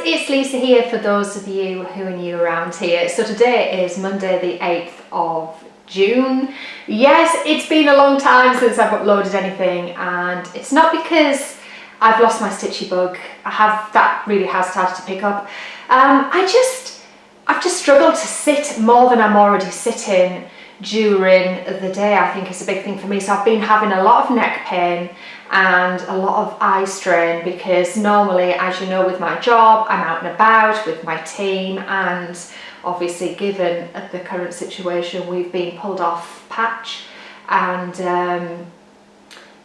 it's Lisa here for those of you who are new around here. So today is Monday the 8th of June. Yes, it's been a long time since I've uploaded anything, and it's not because I've lost my stitchy bug. That really has started to pick up. I've just struggled to sit more than I'm already sitting during the day. I think is a big thing for me. So I've been having a lot of neck pain and a lot of eye strain, because normally, as you know, with my job, I'm out and about with my team, and obviously given the current situation, we've been pulled off patch, and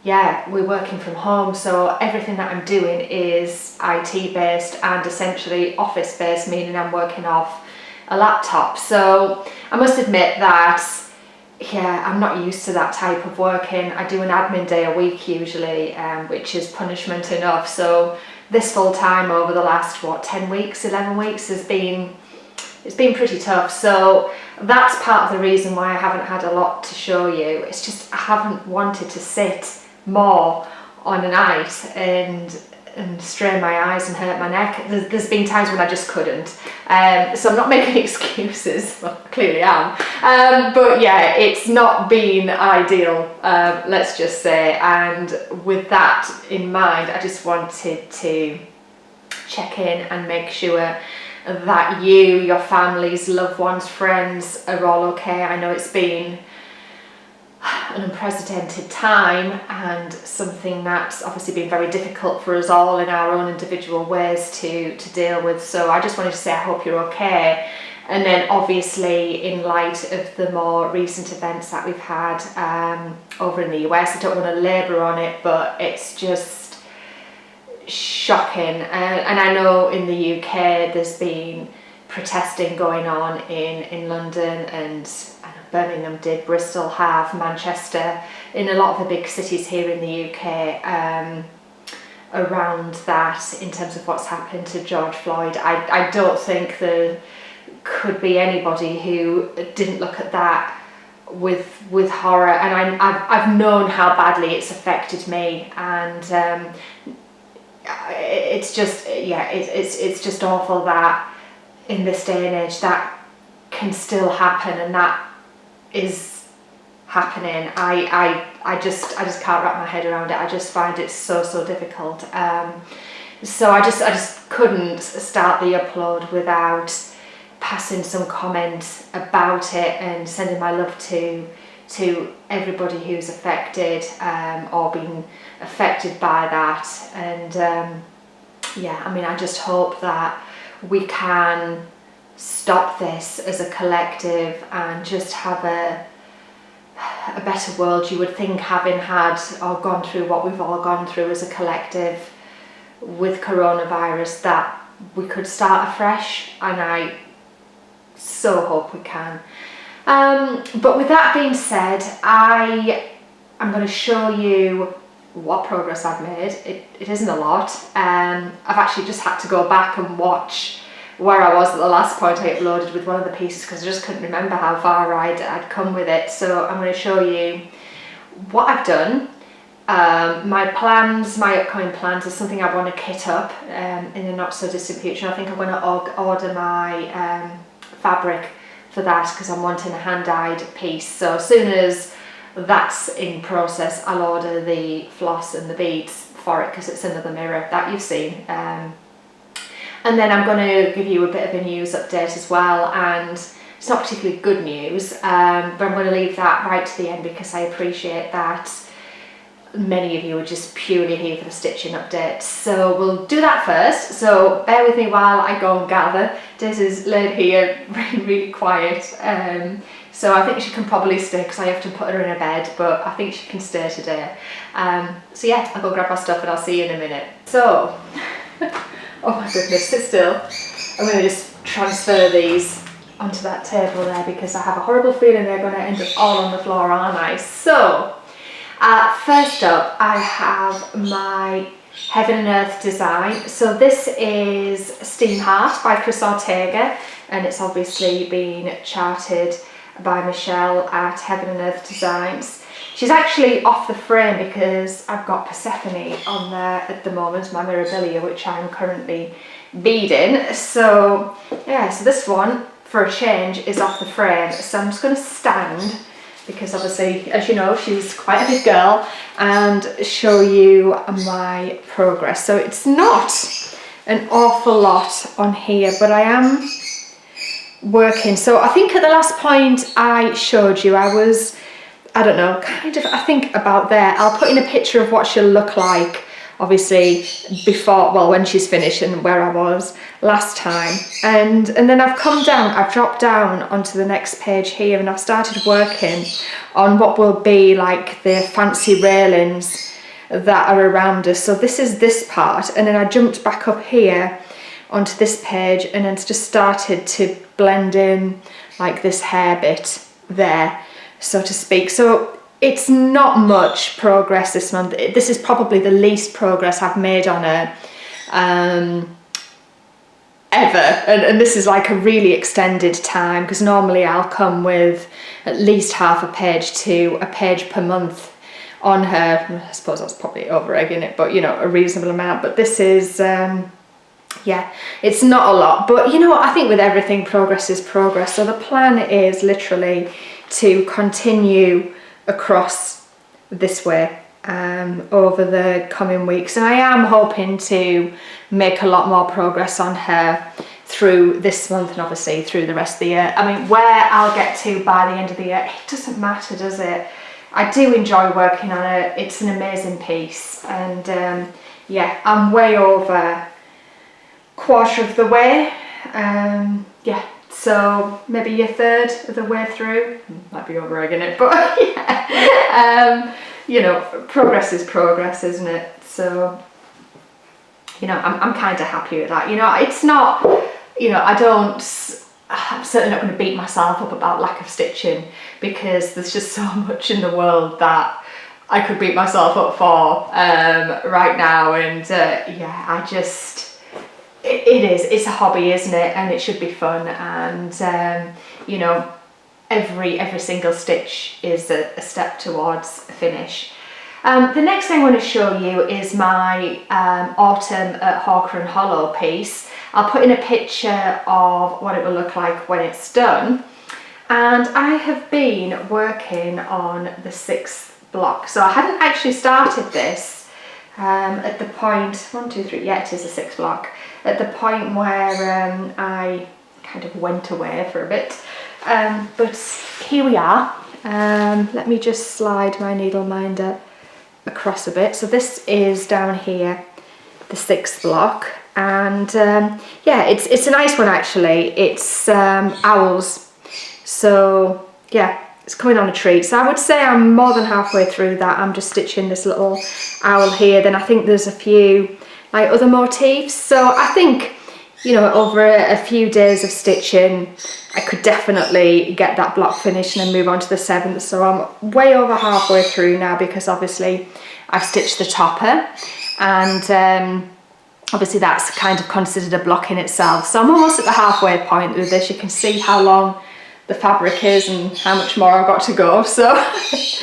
yeah, we're working from home, so everything that I'm doing is IT based and essentially office based, meaning I'm working off a laptop. So I must admit that, yeah, I'm not used to that type of working. I do an admin day a week usually, which is punishment enough. So this full time over the last 10 weeks, 11 weeks it's been pretty tough. So that's part of the reason why I haven't had a lot to show you. It's just I haven't wanted to sit more on a night and strain my eyes and hurt my neck. There's been times when I just couldn't. So I'm not making excuses. Well, I clearly am. But yeah, it's not been ideal, let's just say. And with that in mind, I just wanted to check in and make sure that you, your families, loved ones, friends are all okay. I know it's been an unprecedented time and something that's obviously been very difficult for us all in our own individual ways to deal with. So I just wanted to say I hope you're okay. And then obviously, in light of the more recent events that we've had over in the US, I don't want to labour on it, but it's just shocking. And I know in the UK there's been protesting going on in London, and Birmingham did, Bristol have, Manchester, in a lot of the big cities here in the UK around that, in terms of what's happened to George Floyd. I don't think there could be anybody who didn't look at that with horror, and I've known how badly it's affected me, and it's just, yeah, it's just awful that in this day and age that can still happen, and that is happening. I just can't wrap my head around it. I just find it so difficult. So I just couldn't start the upload without passing some comments about it and sending my love to everybody who's affected or been affected by that. And yeah, I mean, I just hope that we can stop this as a collective and just have a better world. You would think, having had or gone through what we've all gone through as a collective with coronavirus, that we could start afresh, and I so hope we can. But with that being said, I'm going to show you what progress I've made. It isn't a lot. I've actually just had to go back and watch where I was at the last point I uploaded with one of the pieces, because I just couldn't remember how far I'd come with it. So I'm going to show you what I've done, my plans, my upcoming plans. Is something I want to kit up in the not so distant future. I think I'm going to order my fabric for that, because I'm wanting a hand-dyed piece. So as soon as that's in process, I'll order the floss and the beads for it, because it's another mirror that you've seen. And then I'm going to give you a bit of a news update as well, and it's not particularly good news, but I'm going to leave that right to the end, because I appreciate that many of you are just purely here for the stitching update. So we'll do that first, so bear with me while I go and gather. Daisy's laid here really quiet, so I think she can probably stay, because I have to put her in a bed, but I think she can stay today. So yeah, I'll go grab my stuff and I'll see you in a minute. So oh my goodness, sit still. I'm going to just transfer these onto that table there, because I have a horrible feeling they're going to end up all on the floor, aren't I? So, first up, I have my Heaven and Earth design. So this is Steam Heart by Chris Ortega, and it's obviously been charted by Michelle at Heaven and Earth Designs. She's actually off the frame because I've got Persephone on there at the moment, my Mirabilia, which I'm currently beading. So yeah, so this one, for a change, is off the frame. So I'm just going to stand, because obviously, as you know, she's quite a big girl, and show you my progress. So it's not an awful lot on here, but I am working. So I think at the last point I showed you, I was, I don't know, kind of, I think about there. I'll put in a picture of what she'll look like, obviously, before, well, when she's finished, and where I was last time. And then I've come down, I've dropped down onto the next page here, and I've started working on what will be like the fancy railings that are around us. So this is this part, and then I jumped back up here onto this page, and then just started to blend in like this hair bit there, so to speak. So it's not much progress this month. This is probably the least progress I've made on her ever, and this is like a really extended time, because normally I'll come with at least half a page to a page per month on her. I suppose I was probably over-egging it, but you know, a reasonable amount. But this is yeah, it's not a lot, but you know what, I think with everything, progress is progress. So the plan is literally to continue across this way over the coming weeks, and I am hoping to make a lot more progress on her through this month, and obviously through the rest of the year. I mean, where I'll get to by the end of the year, it doesn't matter, does it? I do enjoy working on it. It's an amazing piece, and yeah, I'm way over quarter of the way. Yeah, so maybe a third of the way through. Might be over-egging it, but yeah. You know, progress is progress, isn't it? So, you know, I'm kind of happy with that. You know, it's not, you know, I'm certainly not going to beat myself up about lack of stitching, because there's just so much in the world that I could beat myself up for right now. And yeah, I just, it's a hobby, isn't it? And it should be fun. And you know, every single stitch is a step towards a finish. The next thing I want to show you is my autumn at Hawker and Hollow piece. I'll put in a picture of what it will look like when it's done. And I have been working on the 6th block. So I hadn't actually started this at the point, 1, 2, 3, yeah, it is a 6th block, at the point where I kind of went away for a bit. But here we are. Let me just slide my needle minder across a bit. So this is down here, the 6th block, and yeah, it's a nice one actually. It's owls, so yeah, it's coming on a treat. So I would say I'm more than halfway through that. I'm just stitching this little owl here. Then I think there's a few like other motifs. So I think, you know, over a few days of stitching, I could definitely get that block finished and then move on to the 7th. So I'm way over halfway through now, because obviously I've stitched the topper, and obviously that's kind of considered a block in itself. So I'm almost at the halfway point with this. You can see how long the fabric is and how much more I've got to go. So there's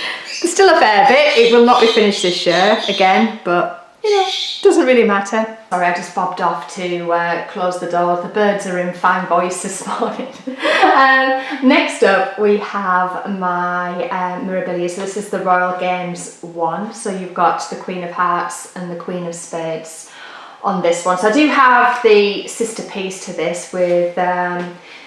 still a fair bit. It will not be finished this year again, but you know, doesn't really matter. Sorry, I just bobbed off to close the door. The birds are in fine voice this morning. Next up, we have my Mirabilia. So this is the Royal Games one. So you've got the Queen of Hearts and the Queen of Spades on this one. So I do have the sister piece to this with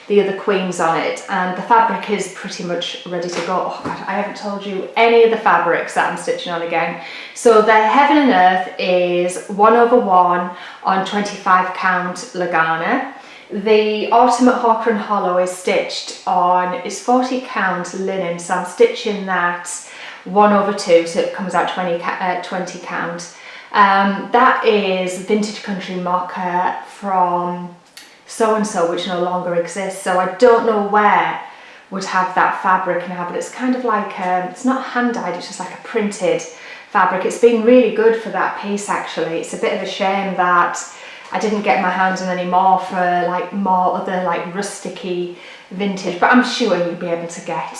the other queens on it, and the fabric is pretty much ready to go. Oh God, I haven't told you any of the fabrics that I'm stitching on again. So the Heaven and Earth is 1/1 on 25 count Lagana. The Autumn at Hawker and Hollow is stitched on, is 40 count linen, so I'm stitching that 1/2, so it comes out 20 count. That is Vintage Country Mocha from so-and-so, which no longer exists. So I don't know where would have that fabric now, but it's kind of like, it's not hand-dyed, it's just like a printed fabric. It's been really good for that piece actually. It's a bit of a shame that I didn't get my hands on any more for like more other like rusticy vintage, but I'm sure you'd be able to get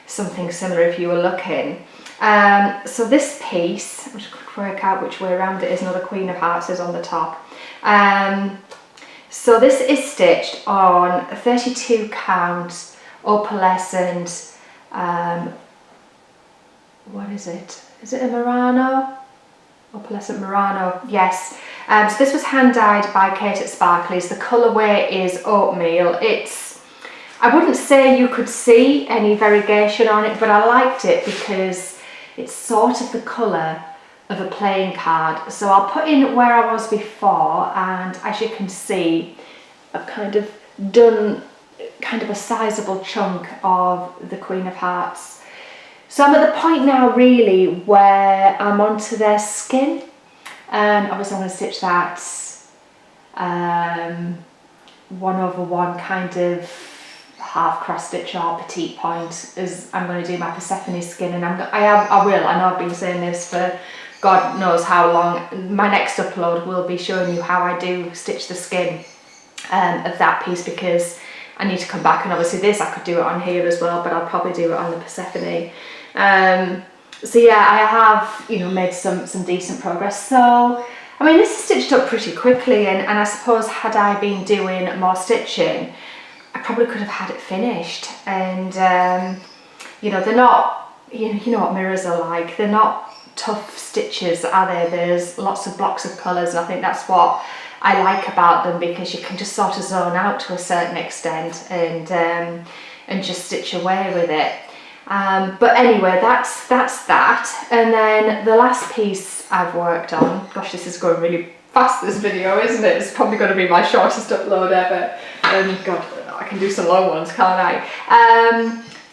something similar if you were looking. So this piece, I'm just going to work out which way around it is. Another Queen of Hearts is on the top. So this is stitched on a 32 count opalescent, what is it? Is it a Murano? Opalescent Murano, yes. So this was hand dyed by Kate at Sparkly's. The colourway is oatmeal. I wouldn't say you could see any variegation on it, but I liked it because it's sort of the colour of a playing card. So I'll put in where I was before, and as you can see, I've kind of done kind of a sizable chunk of the Queen of Hearts. So I'm at the point now really where I'm onto their skin, and obviously I'm going to stitch that 1/1 kind of half cross stitch or petite point as I'm going to do my Persephone skin, and I know I've been saying this for God knows how long. My next upload will be showing you how I do stitch the skin of that piece, because I need to come back, and obviously this I could do it on here as well, but I'll probably do it on the Persephone. So yeah, I have, you know, made some decent progress. So I mean, this is stitched up pretty quickly, and I suppose had I been doing more stitching, I probably could have had it finished. And you know, they're not, you know what mirrors are like, they're not tough stitches, are they? There's lots of blocks of colours, and I think that's what I like about them, because you can just sort of zone out to a certain extent and just stitch away with it. But anyway, that's that. And then the last piece I've worked on, gosh, this is going really fast, this video, isn't it? It's probably going to be my shortest upload ever. God, I can do some long ones, can't I?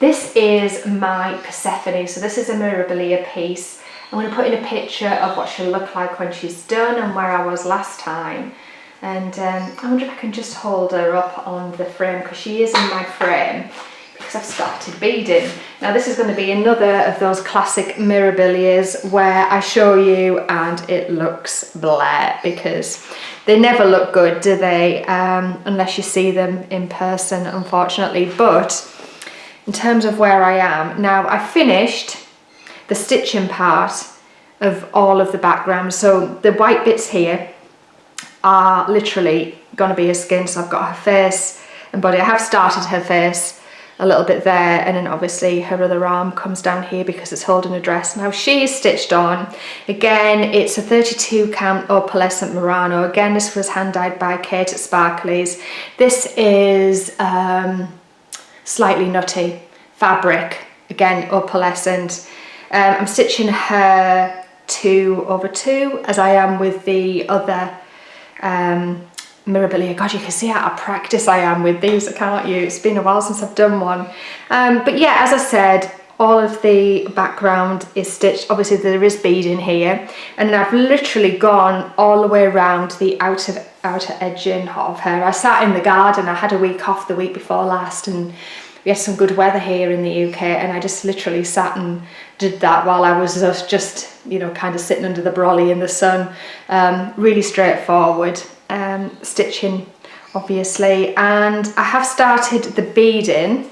This is my Persephone. So this is a Mirabilia piece. I'm going to put in a picture of what she'll look like when she's done and where I was last time. And I wonder if I can just hold her up on the frame, because she is in my frame, because I've started beading. Now this is going to be another of those classic Mirabilias where I show you and it looks blah, because they never look good, do they? Unless you see them in person, unfortunately. But in terms of where I am, now I finished the stitching part of all of the background. So the white bits here are literally going to be her skin. So I've got her face and body. I have started her face a little bit there, and then obviously her other arm comes down here because it's holding a dress. Now she is stitched on. Again, it's a 32 count opalescent Murano. Again, this was hand dyed by Kate at Sparkly's. This is slightly nutty fabric, again opalescent. I'm stitching her 2/2 as I am with the other Mirabilia. God, you can see how practice I am with these, can't you? It's been a while since I've done one. But yeah, as I said, all of the background is stitched. Obviously there is beading here, and then I've literally gone all the way around the outer edging of her. I sat in the garden. I had a week off the week before last, and we had some good weather here in the UK, and I just literally sat and did that while I was just, you know, kind of sitting under the brolly in the sun. Really straightforward stitching, obviously. And I have started the beading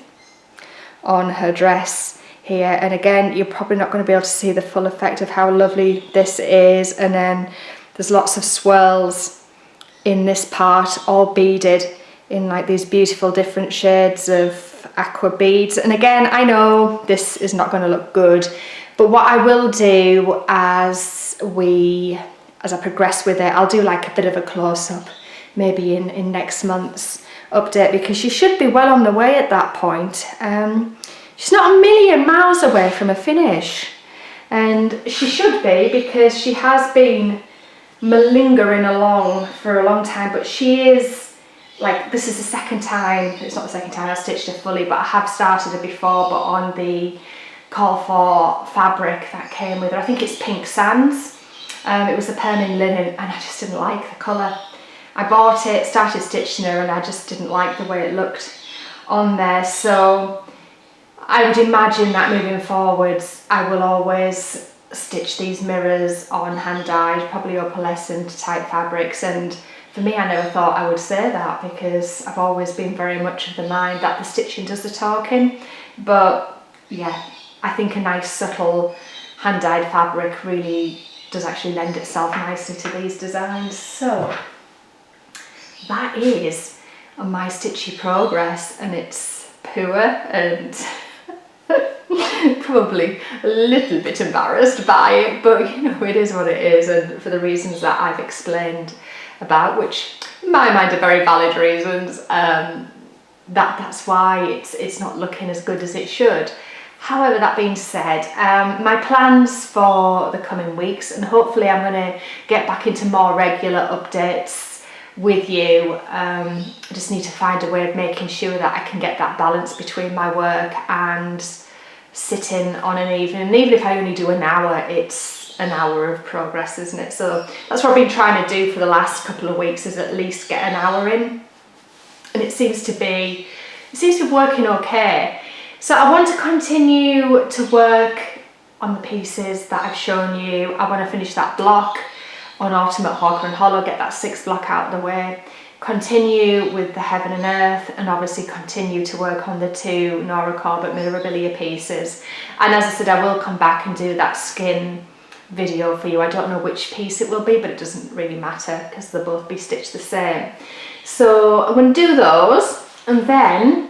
on her dress here, and again, you're probably not going to be able to see the full effect of how lovely this is. And then there's lots of swirls in this part, all beaded in like these beautiful different shades of aqua beads. And again, I know this is not going to look good, but what I will do as I progress with it, I'll do like a bit of a close-up maybe in next month's update, because she should be well on the way at that point. She's not a million miles away from a finish, and she should be, because she has been malingering along for a long time. But she is, like, this is the second time, it's not the second time I've stitched her fully, but I have started her before, but on the call for fabric that came with her. I think it's Pink Sands. It was the permin linen, and I just didn't like the colour. I bought it, started stitching her, and I just didn't like the way it looked on there. So I would imagine that moving forwards, I will always stitch these mirrors on hand dyed, probably opalescent type fabrics. And for me, I never thought I would say that, because I've always been very much of the mind that the stitching does the talking. But yeah, I think a nice subtle hand-dyed fabric really does actually lend itself nicely to these designs. So that is my stitchy progress, and it's poor and probably a little bit embarrassed by it, but you know, it is what it is, and for the reasons that I've explained about, which in my mind are very valid reasons, that's why it's not looking as good as it should. However, that being said, my plans for the coming weeks, and hopefully I'm going to get back into more regular updates with you. I just need to find a way of making sure that I can get that balance between my work and sitting on an evening. And even if I only do an hour, it's an hour of progress, isn't it? So that's what I've been trying to do for the last couple of weeks, is at least get an hour in. And it seems to be working okay. So I want to continue to work on the pieces that I've shown you. I want to finish that block on Ultimate Hawker and Hollow, get that 6th block out of the way, continue with the Heaven and Earth, and obviously continue to work on the 2 Nora Corbett Mirabilia pieces. And as I said, I will come back and do that skin video for you. I don't know which piece it will be, but it doesn't really matter because they'll both be stitched the same. So I'm going to do those, and then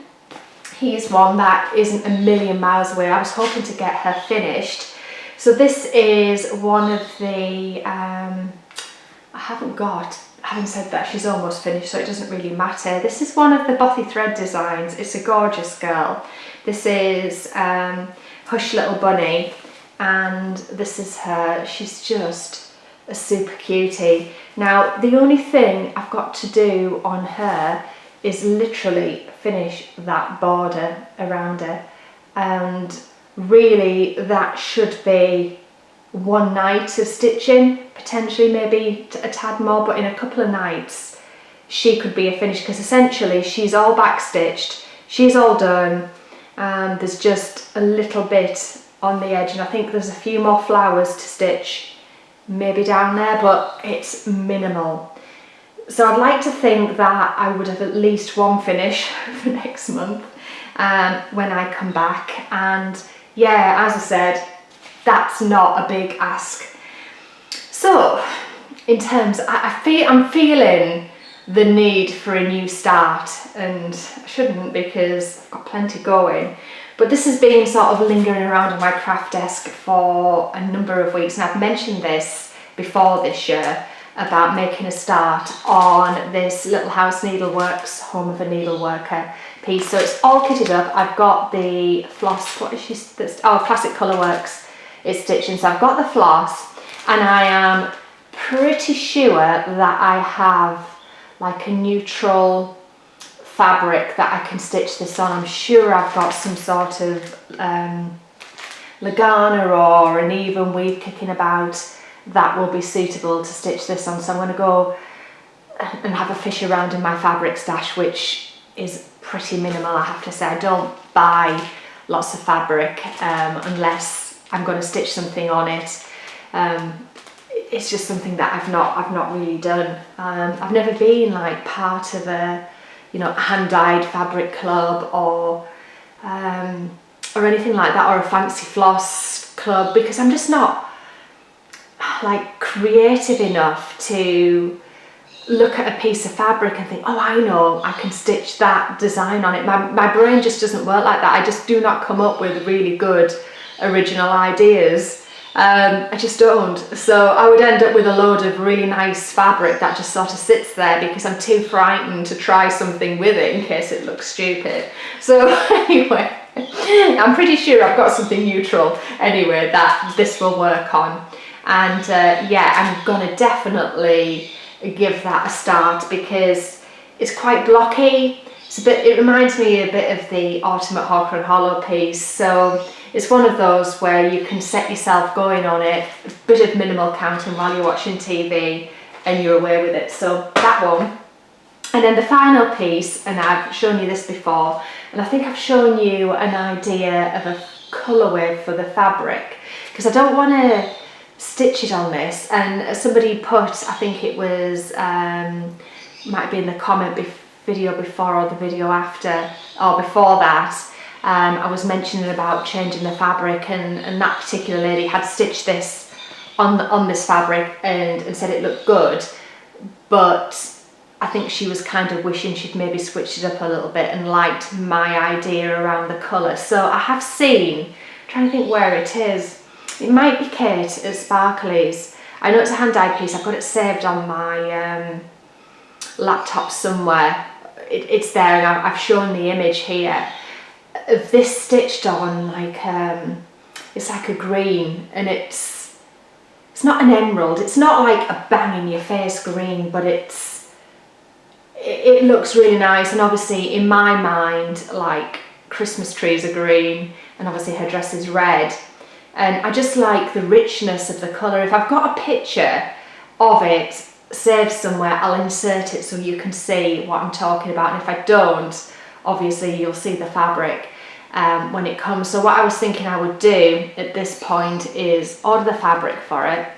here's one that isn't a million miles away. I was hoping to get her finished. So this is one of the, having said that, she's almost finished, so it doesn't really matter. This is one of the Bothy Thread designs. It's a gorgeous girl. This is Hush Little Bunny, and this is her. She's just a super cutie. Now, the only thing I've got to do on her is literally finish that border around her, and really that should be one night of stitching, potentially maybe a tad more, but in a couple of nights she could be a finish, because essentially she's all back stitched, she's all done, and there's just a little bit on the edge, and I think there's a few more flowers to stitch maybe down there, but it's minimal. So I'd like to think that I would have at least one finish for next month when I come back. And yeah, as I said, that's not a big ask. So in terms, I'm feeling the need for a new start, and I shouldn't because I've got plenty going. But this has been sort of lingering around on my craft desk for a number of weeks, and I've mentioned this before this year about making a start on this Little House Needleworks Home of a Needleworker piece. So it's all kitted up. I've got the floss, Classic Colourworks is stitching. So I've got the floss, and I am pretty sure that I have like a neutral fabric that I can stitch this on. I'm sure I've got some sort of Lagana or an even weave kicking about that will be suitable to stitch this on. So I'm going to go and have a fish around in my fabric stash, which is pretty minimal, I have to say. I don't buy lots of fabric unless I'm going to stitch something on it. It's just something that I've not really done. I've never been like part of a hand-dyed fabric club or anything like that, or a fancy floss club, because I'm just not like creative enough to look at a piece of fabric and think, oh, I know, I can stitch that design on it. My brain just doesn't work like that. I just do not come up with really good original ideas. I just don't. So I would end up with a load of really nice fabric that just sort of sits there because I'm too frightened to try something with it in case it looks stupid. So anyway, I'm pretty sure I've got something neutral anyway that this will work on. And yeah, I'm gonna definitely give that a start because it's quite blocky. It reminds me a bit of the Ultimate Hawker and Hollow piece. So it's one of those where you can set yourself going on it, a bit of minimal counting while you're watching TV, and you're away with it. So that one. And then the final piece, and I've shown you this before, and I think I've shown you an idea of a colourway for the fabric, because I don't want to stitch it on this. And somebody put, I think it was, might be in the comment video before or the video after, or before that, I was mentioning about changing the fabric, and that particular lady had stitched this on this fabric and said it looked good, but I think she was kind of wishing she'd maybe switched it up a little bit and liked my idea around the colour. So I have seen, I'm trying to think where it is, it might be Kate at Sparkly's. I know it's a hand dyed piece, I've got it saved on my laptop somewhere. It's there, and I've shown the image here of this stitched on like, it's like a green, and it's not an emerald, it's not like a bang in your face green, but it looks really nice. And obviously in my mind, like, Christmas trees are green, and obviously her dress is red, and I just like the richness of the colour. If I've got a picture of it saved somewhere, I'll insert it so you can see what I'm talking about, and if I don't, obviously you'll see the fabric when it comes. So what I was thinking I would do at this point is order the fabric for it,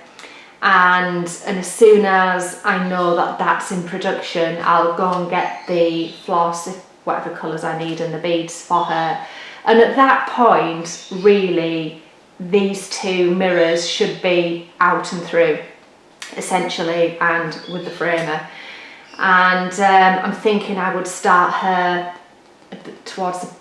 and as soon as I know that that's in production, I'll go and get the floss, whatever colours I need, and the beads for her. And at that point, really, these two mirrors should be out and through, essentially, and with the framer. And I'm thinking I would start her towards the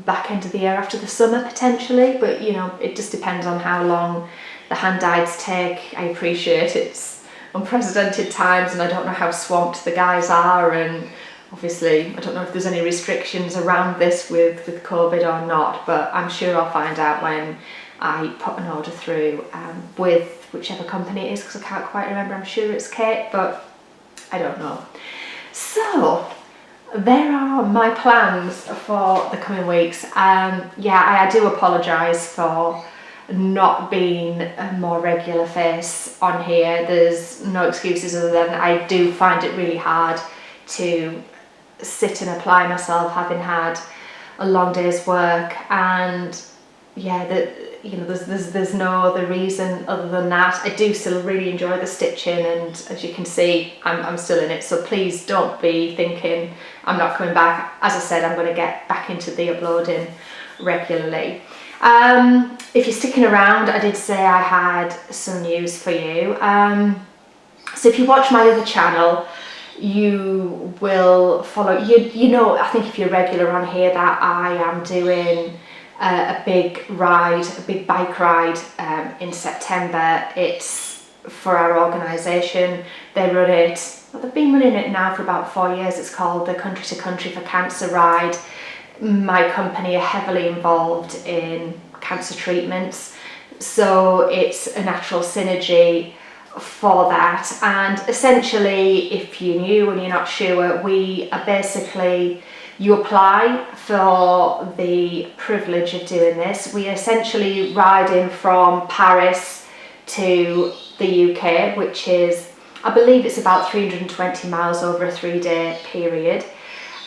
back end of the year, after the summer potentially, but you know, it just depends on how long the hand dyeds take. I appreciate it's unprecedented times, and I don't know how swamped the guys are, and obviously I don't know if there's any restrictions around this with COVID or not, but I'm sure I'll find out when I put an order through with whichever company it is, because I can't quite remember. I'm sure it's Kate, but I don't know. So there are my plans for the coming weeks. Yeah, I do apologise for not being a more regular face on here. There's no excuses other than I do find it really hard to sit and apply myself, having had a long day's work, and yeah, there's no other reason other than that. I do still really enjoy the stitching, and as you can see, I'm still in it, so please don't be thinking I'm not coming back. As I said, I'm going to get back into the uploading regularly. If you're sticking around, I did say I had some news for you. So if you watch my other channel, you will follow, you know, I think if you're regular on here, that I am doing a big bike ride in September. It's for our organisation. They run it, well, they've been running it now for about 4 years. It's called the Country to Country for Cancer ride. My company are heavily involved in cancer treatments, so it's a natural synergy for that. And essentially, if you're new and you're not sure, we are basically, you apply for the privilege of doing this. We essentially riding from Paris to the UK, which is, I believe it's about 320 miles over a 3-day period.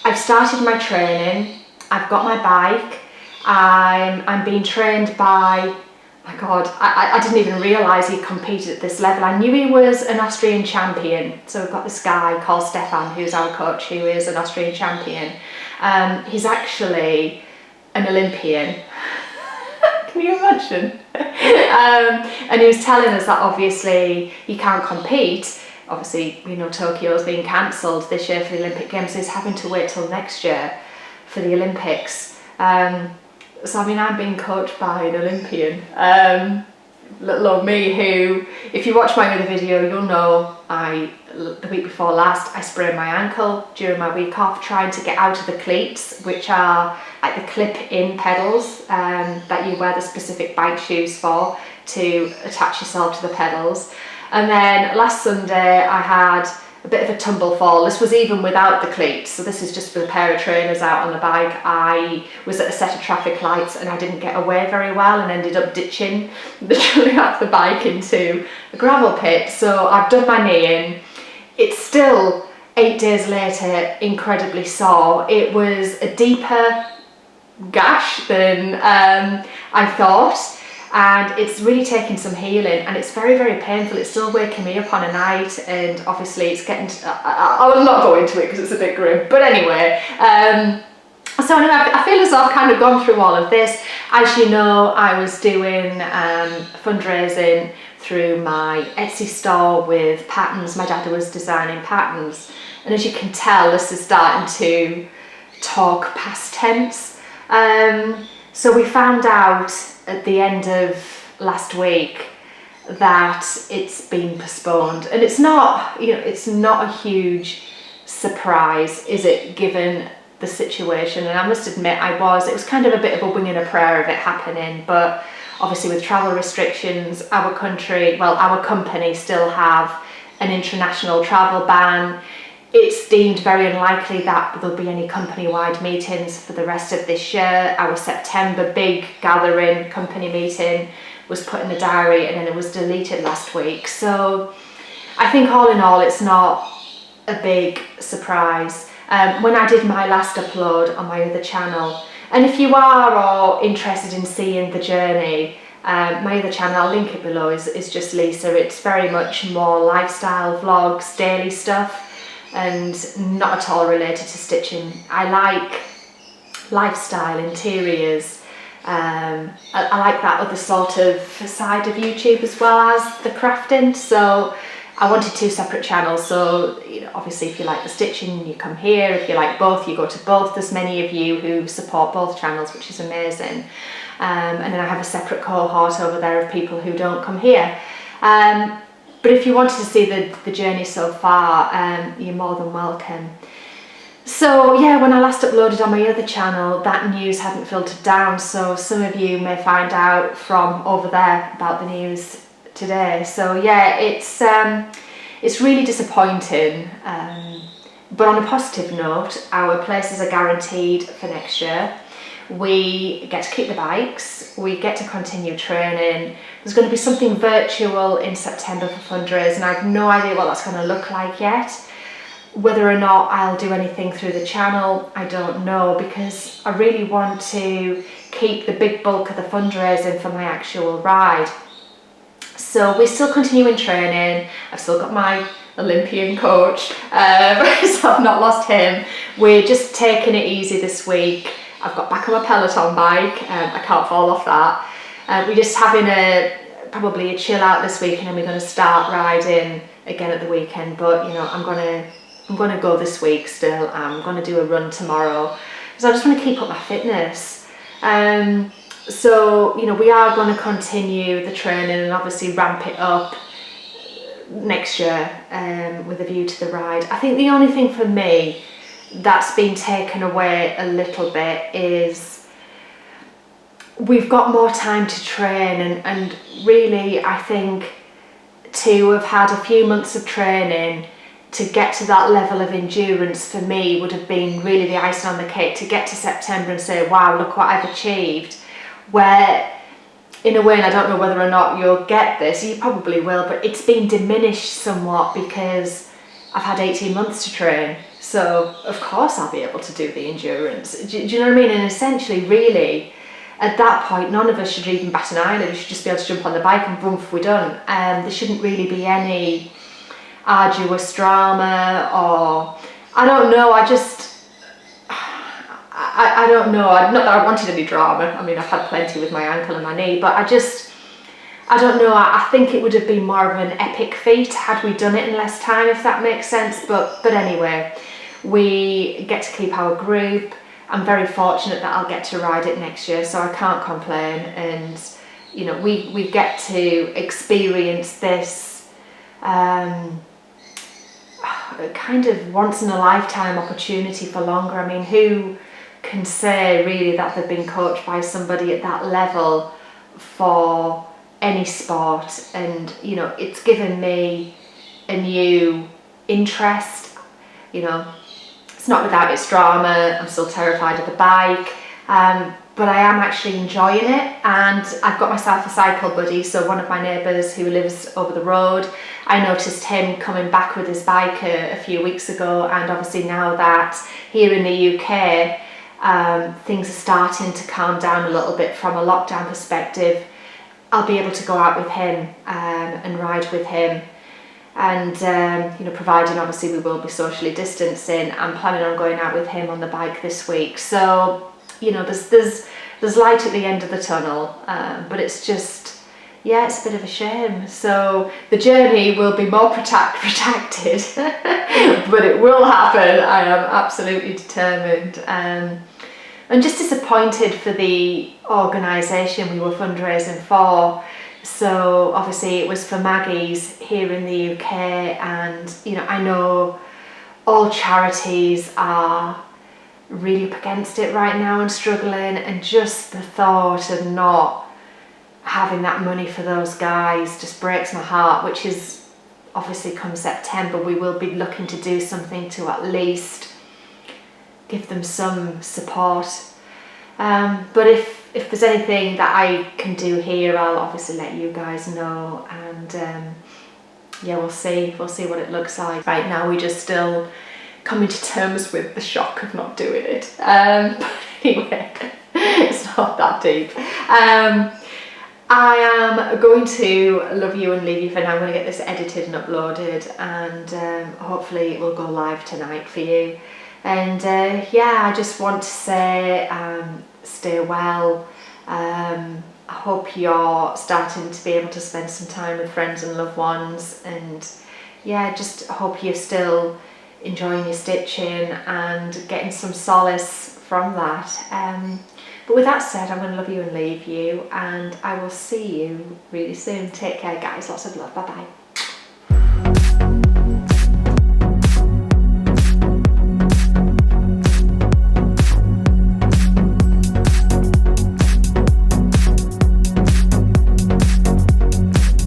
I've started my training. I've got my bike. I'm being trained by, my God, I didn't even realise he competed at this level. I knew he was an Austrian champion. So we've got this guy called Stefan, who's our coach, who is an Austrian champion. He's actually an Olympian. Can you imagine? And he was telling us that obviously he can't compete. Obviously, you know, Tokyo's been cancelled this year for the Olympic Games, so he's having to wait till next year for the Olympics. So I mean, I'm being coached by an Olympian, let alone me, who, if you watch my other video, you'll know the week before last, I sprained my ankle during my week off trying to get out of the cleats, which are like the clip-in pedals that you wear the specific bike shoes for to attach yourself to the pedals. And then last Sunday I had a bit of a tumble fall. This was even without the cleats, so this is just with a pair of trainers out on the bike. I was at a set of traffic lights and I didn't get away very well and ended up ditching literally off the bike into a gravel pit. So I've done my knee in. It's still 8 days later incredibly sore. It was a deeper gash than I thought. And it's really taking some healing, and it's very, very painful. It's still waking me up on a night, and obviously it's getting to, I will not go into it because it's a bit grim, but anyway, So anyway, I feel as though I've kind of gone through all of this. As you know, I was doing fundraising through my Etsy store with patterns. My dad was designing patterns, and as you can tell, this is starting to talk past tense. So we found out at the end of last week that it's been postponed, and it's not, you know, it's not a huge surprise, is it, given the situation? And I must admit, it was kind of a bit of a wing and a prayer of it happening, but obviously with travel restrictions, our company still have an international travel ban. It's deemed very unlikely that there'll be any company-wide meetings for the rest of this year. Our September big gathering company meeting was put in the diary and then it was deleted last week. So I think all in all, it's not a big surprise. When I did my last upload on my other channel, and if you are all interested in seeing the journey, my other channel, I'll link it below, is just Lisa. It's very much more lifestyle vlogs, daily stuff, and not at all related to stitching. I like lifestyle, interiors. I like that other sort of side of YouTube as well as the crafting. So I wanted two separate channels. So, you know, obviously if you like the stitching, you come here. If you like both, you go to both. There's many of you who support both channels, which is amazing. And then I have a separate cohort over there of people who don't come here. But if you wanted to see the journey so far, you're more than welcome. So yeah, when I last uploaded on my other channel, that news hadn't filtered down. So some of you may find out from over there about the news today. So yeah, it's really disappointing. But on a positive note, our places are guaranteed for next year. We get to keep the bikes, we get to continue training. There's going to be something virtual in September for fundraising. I have no idea what that's going to look like yet. Whether or not I'll do anything through the channel, I don't know, because I really want to keep the big bulk of the fundraising for my actual ride. So we're still continuing training. I've still got my Olympian coach, so I've not lost him. We're just taking it easy this week. I've got back on my Peloton bike, I can't fall off that. We're just having probably a chill out this week, and then we're going to start riding again at the weekend. But you know, I'm going to go this week still. I'm going to do a run tomorrow, so I just want to keep up my fitness. So you know, we are going to continue the training and obviously ramp it up next year with a view to the ride. I think the only thing for me that's been taken away a little bit is we've got more time to train, and really I think to have had a few months of training to get to that level of endurance for me would have been really the icing on the cake, to get to September and say, wow, look what I've achieved. Where in a way, and I don't know whether or not you'll get this, you probably will, but it's been diminished somewhat because I've had 18 months to train. So of course I'll be able to do the endurance. Do you know what I mean? And essentially, really, at that point, none of us should even bat an eyelid. We should just be able to jump on the bike and boom, we're done. There shouldn't really be any arduous drama, or I don't know. I don't know. Not that I wanted any drama. I mean, I've had plenty with my ankle and my knee, but I don't know. I think it would have been more of an epic feat had we done it in less time, if that makes sense. But anyway, we get to keep our group. I'm very fortunate that I'll get to ride it next year, so I can't complain. And you know, we get to experience this kind of once in a lifetime opportunity for longer. I mean, who can say really that they've been coached by somebody at that level for any sport? And you know, it's given me a new interest. You know, it's not without its drama. I'm still terrified of the bike, but I am actually enjoying it, and I've got myself a cycle buddy. So one of my neighbours who lives over the road, I noticed him coming back with his bike a few weeks ago, and obviously now that here in the UK things are starting to calm down a little bit from a lockdown perspective, I'll be able to go out with him and ride with him. and you know, providing obviously we will be socially distancing, I'm planning on going out with him on the bike this week. So you know, there's light at the end of the tunnel, but it's just, yeah, it's a bit of a shame. So the journey will be more protracted, but it will happen. I am absolutely determined. I'm just disappointed for the organisation we were fundraising for. So obviously it was for Maggie's here in the UK, and you know, I know all charities are really up against it right now and struggling, and just the thought of not having that money for those guys just breaks my heart, which is obviously come September we will be looking to do something to at least give them some support. But if there's anything that I can do here, I'll obviously let you guys know, and yeah, we'll see what it looks like. Right now we're just still coming to terms with the shock of not doing it, but anyway, it's not that deep. I am going to love you and leave you for now. I'm going to get this edited and uploaded, and hopefully it will go live tonight for you. And yeah, I just want to say stay well. I hope you're starting to be able to spend some time with friends and loved ones, and yeah, just hope you're still enjoying your stitching and getting some solace from that. But with that said, I'm going to love you and leave you, and I will see you really soon. Take care, guys. Lots of love. Bye bye.